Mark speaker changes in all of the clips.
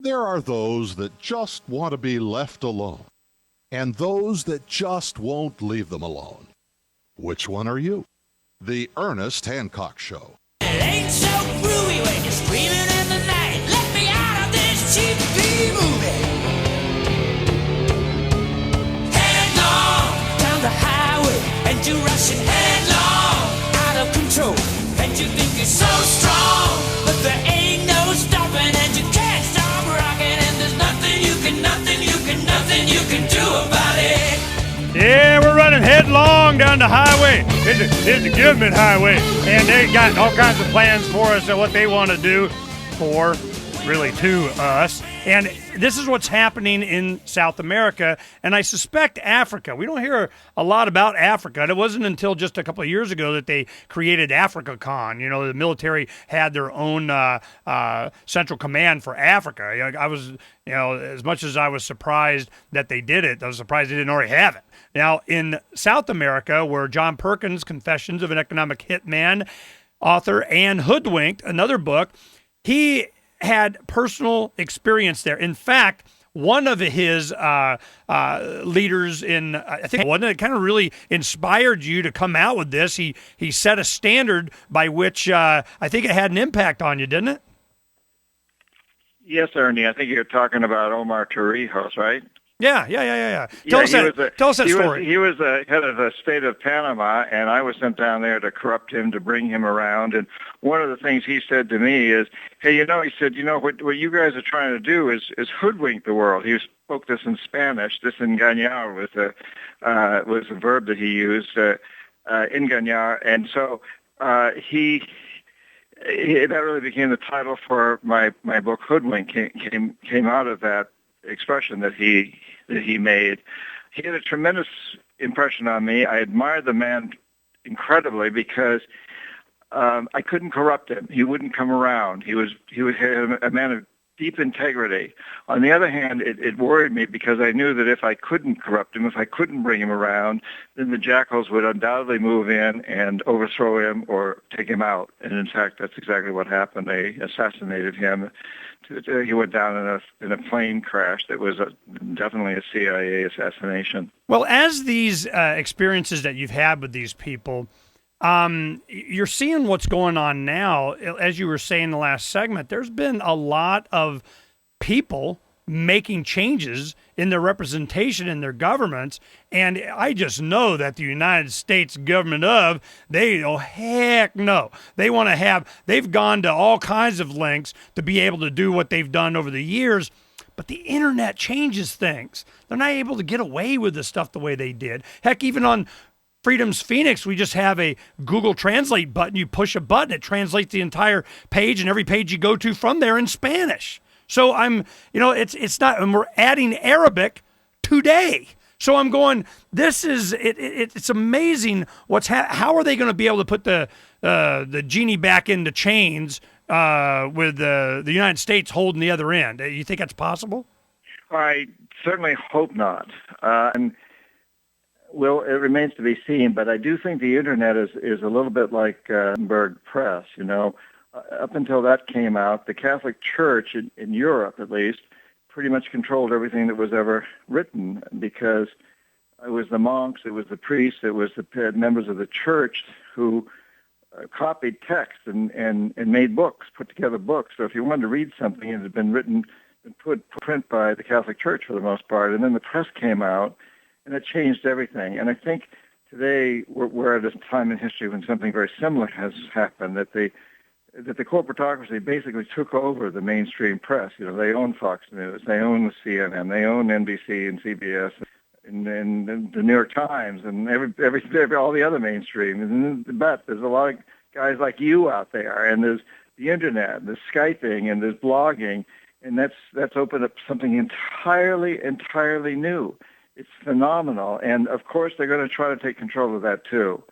Speaker 1: There are those that just want to be left alone, and those that just won't leave them alone. Which one are you? The Ernest Hancock Show.
Speaker 2: It ain't so groovy when you're screaming in the night. Let me out of this cheap movie. Headlong down the highway, and you're rushing headlong, out of control. And you think you're so strong, but there ain't no stopping, and you can't stop rocking. And there's nothing you can do about it.
Speaker 3: Yeah, we're running headlong down the highway. It's a government highway, and they got all kinds of plans for us and what they want to do for, really, to us. And this is what's happening in South America, and I suspect Africa. We don't hear a lot about Africa. And it wasn't until just a couple of years ago that they created AfricaCon. You know, the military had their own central command for Africa. I was, as much as I was surprised that they did it, I was surprised they didn't already have it. Now, in South America, where John Perkins, Confessions of an Economic Hitman, author, and Hoodwinked, another book, he had personal experience there. In fact, one of his leaders in, I think, wasn't it, kind of really inspired you to come out with this. He set a standard by which I think it had an impact on you, didn't it?
Speaker 4: Yes, Ernie. I think you're talking about Omar Torrijos, right?
Speaker 3: Yeah. Tell us that story.
Speaker 4: He was the head of the state of Panama, and I was sent down there to corrupt him, to bring him around. And one of the things he said to me is, hey, he said, what you guys are trying to do is hoodwink the world. He spoke this in Spanish. This engañar was a verb that he used, engañar. And so that really became the title for my book, Hoodwink, came out of that expression that he made. He had a tremendous impression on me. I admired the man incredibly because I couldn't corrupt him. He wouldn't come around. He was a man of deep integrity. On the other hand, it worried me because I knew that if I couldn't corrupt him, if I couldn't bring him around, then the jackals would undoubtedly move in and overthrow him or take him out. And in fact, that's exactly what happened. They assassinated him. He went down in a plane crash that was definitely a CIA assassination.
Speaker 3: Well, as these experiences that you've had with these people, you're seeing what's going on now. As you were saying in the last segment, there's been a lot of people making changes in their representation in their governments, and I just know that the United States government heck no. They've gone to all kinds of lengths to be able to do what they've done over the years, but the internet changes things. They're not able to get away with the stuff the way they did. Heck, even on Freedom's Phoenix, we just have a Google Translate button. You push a button, it translates the entire page, and every page you go to from there in Spanish. So it's not, and we're adding Arabic today. So I'm going, it's amazing how are they going to be able to put the genie back into chains with the United States holding the other end? You think that's possible?
Speaker 4: I certainly hope not. Well, it remains to be seen, but I do think the internet is a little bit like Gutenberg press, Up until that came out, the Catholic Church in Europe, at least, pretty much controlled everything that was ever written because it was the monks, it was the priests, it was the members of the church who copied text and made books, put together books. So if you wanted to read something, it had been written and put print by the Catholic Church for the most part. And then the press came out, and it changed everything. And I think today we're at a time in history when something very similar has happened, that the corporatocracy basically took over the mainstream press. They own Fox News, they own the CNN, they own NBC and CBS, and the New York Times, and every all the other mainstream. But there's a lot of guys like you out there, and there's the internet, there's Skyping, and there's blogging, and that's opened up something entirely new. It's phenomenal, and of course they're going to try to take control of that too,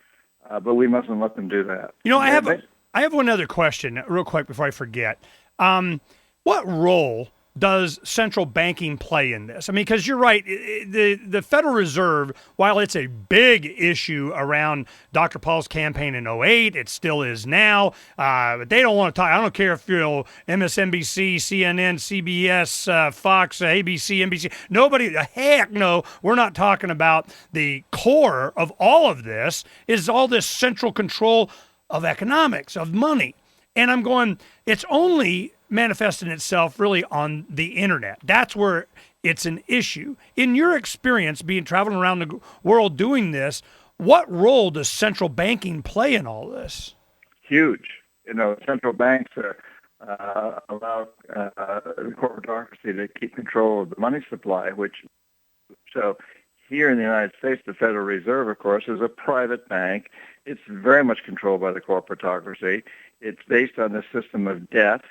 Speaker 4: but we mustn't let them do that.
Speaker 3: I have one other question, real quick, before I forget. What role does central banking play in this? I mean, because you're right, the Federal Reserve, while it's a big issue around Dr. Paul's campaign in '08, it still is now. But they don't want to talk. I don't care if you're MSNBC, CNN, CBS, Fox, ABC, NBC. Nobody, heck no, we're not talking about the core of all of this is all this central control of economics, of money. And I'm going, it's only manifesting itself really on the internet. That's where it's an issue. In your experience, traveling around the world doing this, what role does central banking play in all this?
Speaker 4: Huge. Central banks allow the corporatocracy to keep control of the money supply, so here in the United States, the Federal Reserve, of course, is a private bank. It's very much controlled by the corporatocracy. It's based on the system of debt,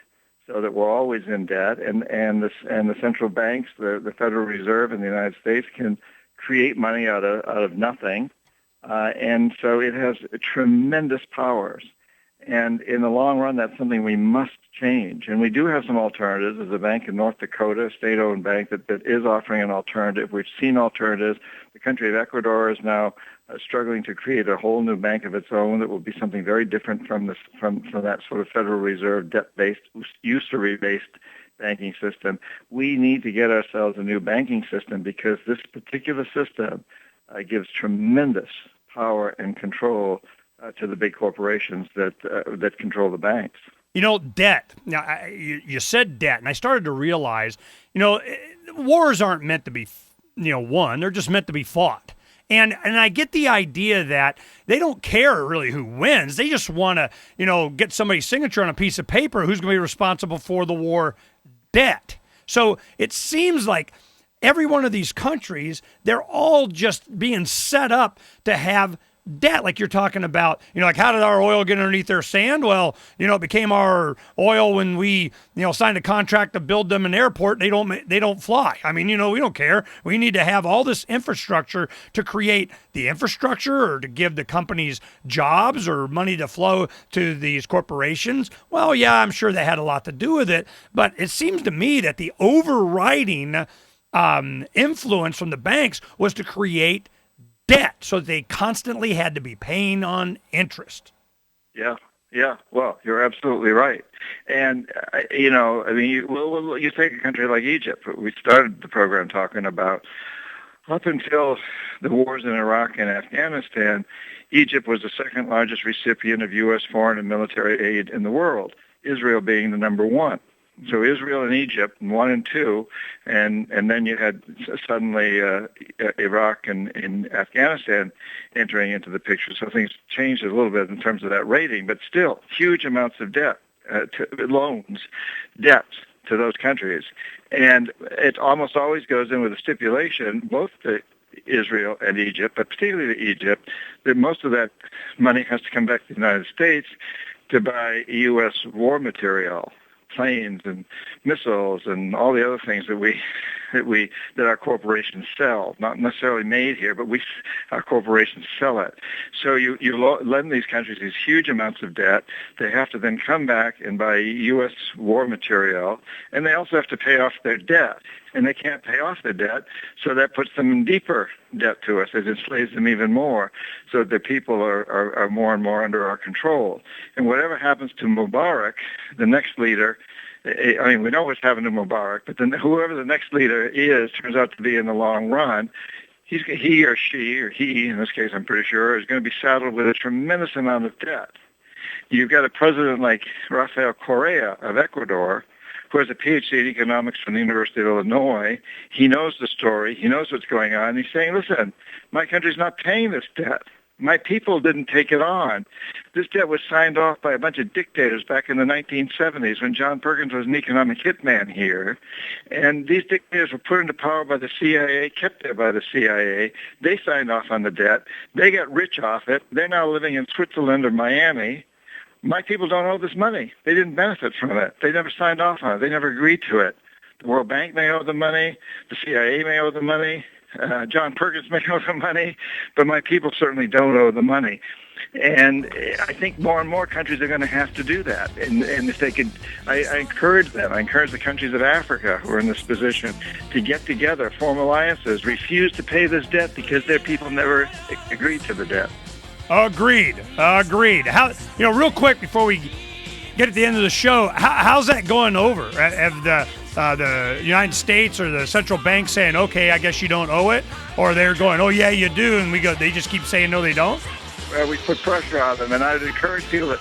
Speaker 4: so that we're always in debt, and the central banks, the Federal Reserve in the United States, can create money out of nothing, and so it has tremendous powers. And in the long run, that's something we must change. And we do have some alternatives. There's a bank in North Dakota, a state-owned bank that is offering an alternative. We've seen alternatives. The country of Ecuador is now struggling to create a whole new bank of its own that will be something very different from that sort of Federal Reserve debt-based, usury-based banking system. We need to get ourselves a new banking system because this particular system gives tremendous power and control to the big corporations that control the banks.
Speaker 3: Debt. Now, you said debt, and I started to realize, wars aren't meant to be, won. They're just meant to be fought. And I get the idea that they don't care really who wins. They just want to, get somebody's signature on a piece of paper who's going to be responsible for the war debt. So it seems like every one of these countries, they're all just being set up to have debt, like you're talking about, like how did our oil get underneath their sand? Well, it became our oil when we, signed a contract to build them an airport. They don't fly. I mean, we don't care. We need to have all this infrastructure to create the infrastructure or to give the companies jobs or money to flow to these corporations. Well, yeah, I'm sure that had a lot to do with it, but it seems to me that the overriding influence from the banks was to create debt, so they constantly had to be paying on interest.
Speaker 4: Yeah. Well, you're absolutely right. And, you take a country like Egypt. We started the program talking about up until the wars in Iraq and Afghanistan, Egypt was the second largest recipient of U.S. foreign and military aid in the world, Israel being the number one. So Israel and Egypt, 1 and 2, and then you had suddenly Iraq and Afghanistan entering into the picture. So things changed a little bit in terms of that rating, but still huge amounts of debt, debts to those countries. And it almost always goes in with a stipulation, both to Israel and Egypt, but particularly to Egypt, that most of that money has to come back to the United States to buy U.S. war material, planes and missiles and all the other things that our corporations sell, not necessarily made here, but our corporations sell it. So you lend these countries these huge amounts of debt. They have to then come back and buy U.S. war material, and they also have to pay off their debt. And they can't pay off their debt, so that puts them in deeper debt to us. It enslaves them even more, so the people are more and more under our control. And whatever happens to Mubarak, the next leader, we know what's happened to Mubarak, but then whoever the next leader is turns out to be in the long run, he or she, or he, in this case I'm pretty sure, is going to be saddled with a tremendous amount of debt. You've got a president like Rafael Correa of Ecuador, who has a PhD in economics from the University of Illinois. He knows the story. He knows what's going on. He's saying, listen, my country's not paying this debt. My people didn't take it on. This debt was signed off by a bunch of dictators back in the 1970s when John Perkins was an economic hitman here. And these dictators were put into power by the CIA, kept there by the CIA. They signed off on the debt. They got rich off it. They're now living in Switzerland or Miami. My people don't owe this money. They didn't benefit from it. They never signed off on it. They never agreed to it. The World Bank may owe the money. The CIA may owe the money. John Perkins may owe the money. But my people certainly don't owe the money. And I think more and more countries are going to have to do that. And if they could, I encourage them. I encourage the countries of Africa who are in this position to get together, form alliances, refuse to pay this debt because their people never agreed to the debt.
Speaker 3: Agreed. How, real quick before we get at the end of the show, how's that going over? Have the United States or the central bank saying, okay, I guess you don't owe it? Or they're going, oh, yeah, you do, and they just keep saying, no, they don't?
Speaker 4: We put pressure on them, and I would encourage people to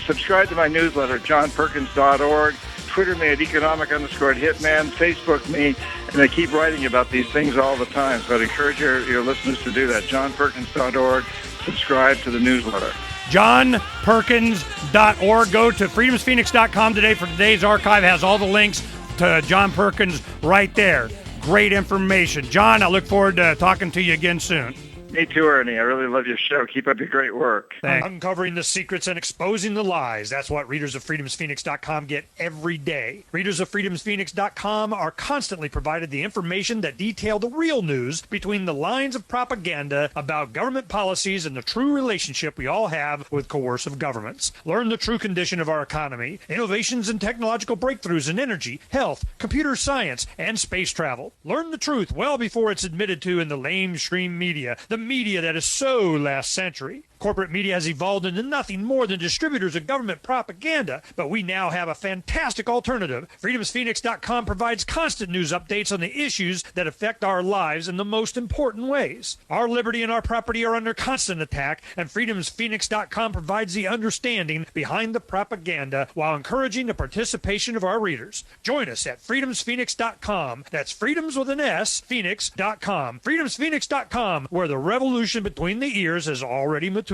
Speaker 4: subscribe to my newsletter, johnperkins.org, Twitter me at economic_hitman, Facebook me, and I keep writing about these things all the time. So I'd encourage your listeners to do that, johnperkins.org, subscribe to the newsletter.
Speaker 3: johnperkins.org. Go to freedomsphoenix.com today for today's archive. It has all the links to John Perkins right there. Great information. John, I look forward to talking to you again soon.
Speaker 4: Me too, Ernie. I really love your show. Keep up your great work.
Speaker 3: Thanks.
Speaker 5: Uncovering the secrets and exposing the lies. That's what readers of freedomsphoenix.com get every day. Readers of freedomsphoenix.com are constantly provided the information that detail the real news between the lines of propaganda about government policies and the true relationship we all have with coercive governments. Learn the true condition of our economy, innovations and technological breakthroughs in energy, health, computer science, and space travel. Learn the truth well before it's admitted to in the lamestream media, the media that is so last century. Corporate media has evolved into nothing more than distributors of government propaganda, but we now have a fantastic alternative. FreedomsPhoenix.com provides constant news updates on the issues that affect our lives in the most important ways. Our liberty and our property are under constant attack, and FreedomsPhoenix.com provides the understanding behind the propaganda while encouraging the participation of our readers. Join us at FreedomsPhoenix.com. That's freedoms with an S, Phoenix.com. FreedomsPhoenix.com, where the revolution between the ears has already matured.